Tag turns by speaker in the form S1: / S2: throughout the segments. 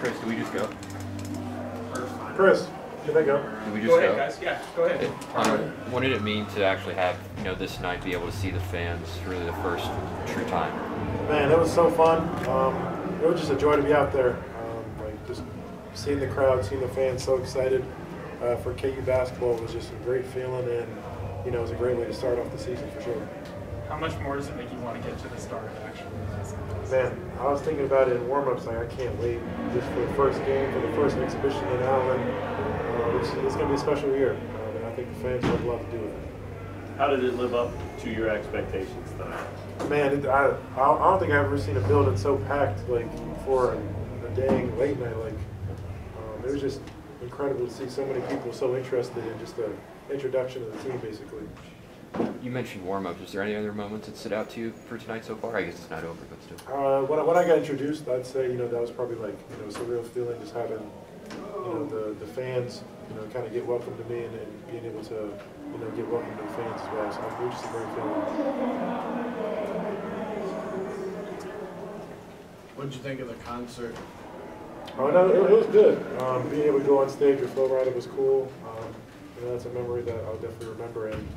S1: Chris, do we just go?
S2: Chris, can they go?
S1: Do we just
S3: Go ahead, guys. Yeah, go ahead.
S1: What did it mean to actually have, this night be able to see the fans, really the first true time?
S2: Man, it was so fun. It was just a joy to be out there. Like just seeing the crowd, seeing the fans so excited for KU basketball was just a great feeling, and it was a great way to start off the season for sure.
S3: How much more does it make you want to get to the start of actually?
S2: Man, I was thinking about it in warm-ups, like I can't wait just for the first game, for the first exhibition in Allen. It's going to be a special year, and I think the fans will have a lot to do with it.
S4: How did it live up to your expectations tonight?
S2: Man, I don't think I've ever seen a building so packed like for a dang late night. Like it was just incredible to see so many people so interested in just the introduction of the team, basically.
S1: You mentioned warm-ups. Is there any other moments that stood out to you for tonight so far? I guess it's not over, but still.
S2: When I got introduced, I'd say that was probably like a surreal feeling, just having the fans kind of get welcome to me, and being able to get welcome to the fans as well. So it was just a great feeling.
S5: What did you think of the concert?
S2: Oh no, it was good. Being able to go on stage with Flo Rida was cool. That's a memory that I'll definitely remember, and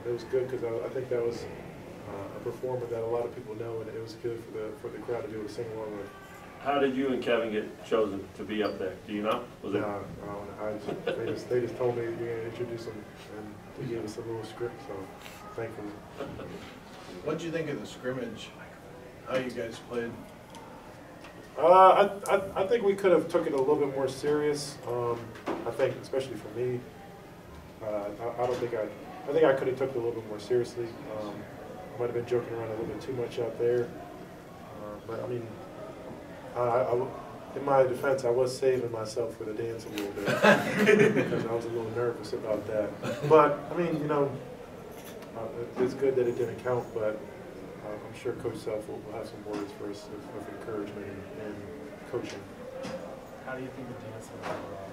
S2: it was good because I think that was a performer that a lot of people know, and it was good for the crowd to be able to sing along with.
S4: How did you and Kevin get chosen to be up there? Do you know?
S2: No, they just told me you're going to introduce them, and they gave us a little script, so thankfully.
S5: What did you think of the scrimmage? How you guys played?
S2: I think we could have took it a little bit more serious. I think, especially for me, I think I could have took it a little bit more seriously. I might have been joking around a little bit too much out there. But I mean, in my defense, I was saving myself for the dance a little bit because I was a little nervous about that. But I mean, it's good that it didn't count. But I'm sure Coach Self will have some words for us of encouragement and coaching.
S3: How do you think the dance went overall?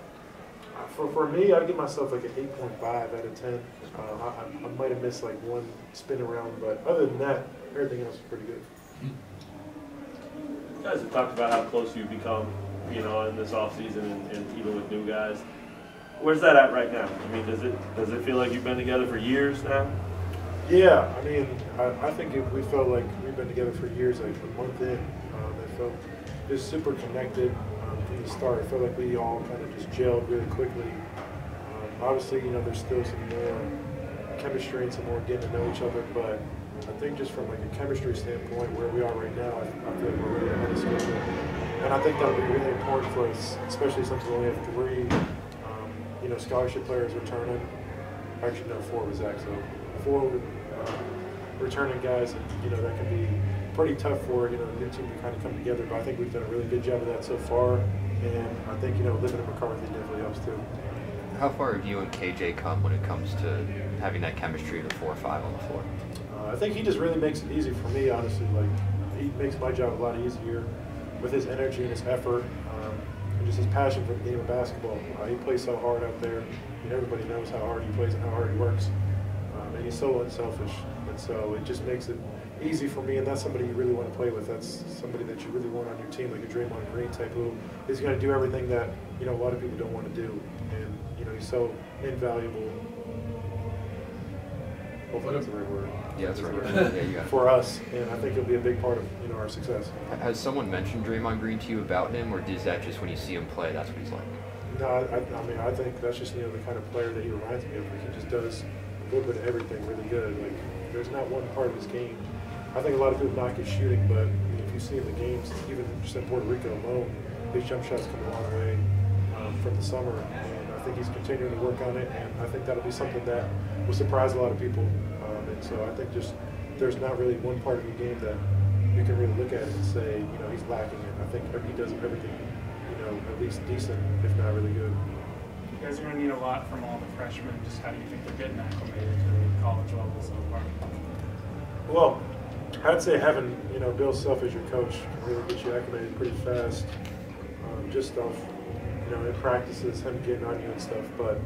S2: For me, I'd give myself like an 8.5 out of 10. I might have missed like one spin around, but other than that, everything else was pretty good.
S4: You guys have talked about how close you've become, in this offseason and even with new guys. Where's that at right now? I mean, does it feel like you've been together for years now?
S2: Yeah, I mean, I think we felt like we've been together for years, like a month in. It felt just super connected from the start. I felt like we all kind of just gelled really quickly. Obviously, there's still some more chemistry and some more getting to know each other, but I think just from like a chemistry standpoint, where we are right now, I feel like we're really ahead of schedule. And I think that'll be really important for us, especially since we only have 3, scholarship players returning. Actually, no, 4 was Zach, so 4 returning guys, and that can be pretty tough for the new team to kind of come together. But I think we've done a really good job of that so far, and I think living in McCarthy definitely helps too.
S1: How far have you and KJ come when it comes to having that chemistry of the 4 or 5 on the floor?
S2: I think he just really makes it easy for me, honestly. Like, he makes my job a lot easier with his energy and his effort, and just his passion for the game of basketball. He plays so hard out there. Everybody knows how hard he plays and how hard he works. And he's so unselfish. And so it just makes it easy for me, and that's somebody you really want to play with. That's somebody that you really want on your team, like a Draymond Green type, who is going to do everything that a lot of people don't want to do. And he's so invaluable. Hopefully that's the right word.
S1: Yeah, that's right. Yeah, you got it.
S2: For us, and I think it'll be a big part of our success.
S1: Has someone mentioned Draymond Green to you about him, or is that just when you see him play, that's what he's like?
S2: No, I mean, I think that's just the kind of player that he reminds me of. Like, he just does a little bit of everything really good. Like, there's not one part of his game. I think a lot of people knock his shooting, but if you see in the games, even just in Puerto Rico alone, his jump shots come a long way from the summer, and I think he's continuing to work on it, and I think that'll be something that will surprise a lot of people. And so I think just there's not really one part of your game that you can really look at and say, he's lacking it. I think he does everything, at least decent, if not really good.
S3: You guys are going to need a lot from all the freshmen. Just how do you think they're getting acclimated to the college level so far?
S2: Well, I'd say having, Bill Self as your coach can really get you acclimated pretty fast. Just off, in practices, him getting on you and stuff. But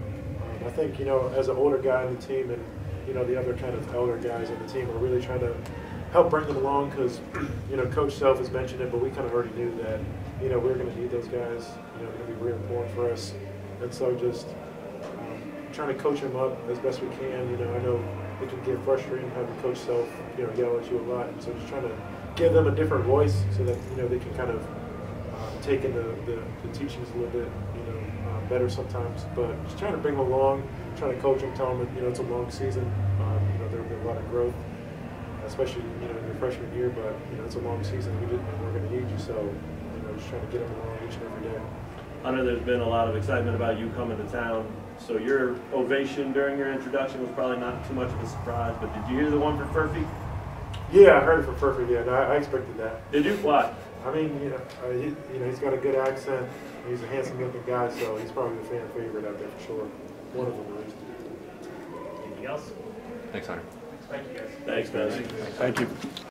S2: I think, as an older guy on the team and, the other kind of elder guys on the team are really trying to help bring them along because, you know, Coach Self has mentioned it, but we kind of already knew that, you know, we're going to need those guys. You know, they're going to be really important for us. And so just trying to coach them up as best we can. You know, I know it can get frustrating having Coach Self, you know, yell at you a lot. And so just trying to give them a different voice so that, you know, they can kind of take in the teachings a little bit, you know, better sometimes. But just trying to bring them along, trying to coach them, tell them, you know, it's a long season. You know, there'll be a lot of growth, especially, you know, in your freshman year. But, you know, it's a long season. We're going to need you. So, you know, just trying to get them along each and every day.
S4: Hunter, there's been a lot of excitement about you coming to town. So your ovation during your introduction was probably not too much of a surprise, but did you hear the one for Furphy?
S2: Yeah, I heard it from Furphy. Yeah, no, I expected that.
S4: Did you? Why?
S2: I mean, you know, he's got a good accent. He's a handsome-looking guy, so he's probably the fan favorite out there for sure. One of them, at least.
S3: Anything else?
S1: Thanks, Hunter.
S3: Thank you, guys.
S4: Thanks, man.
S5: Thank you.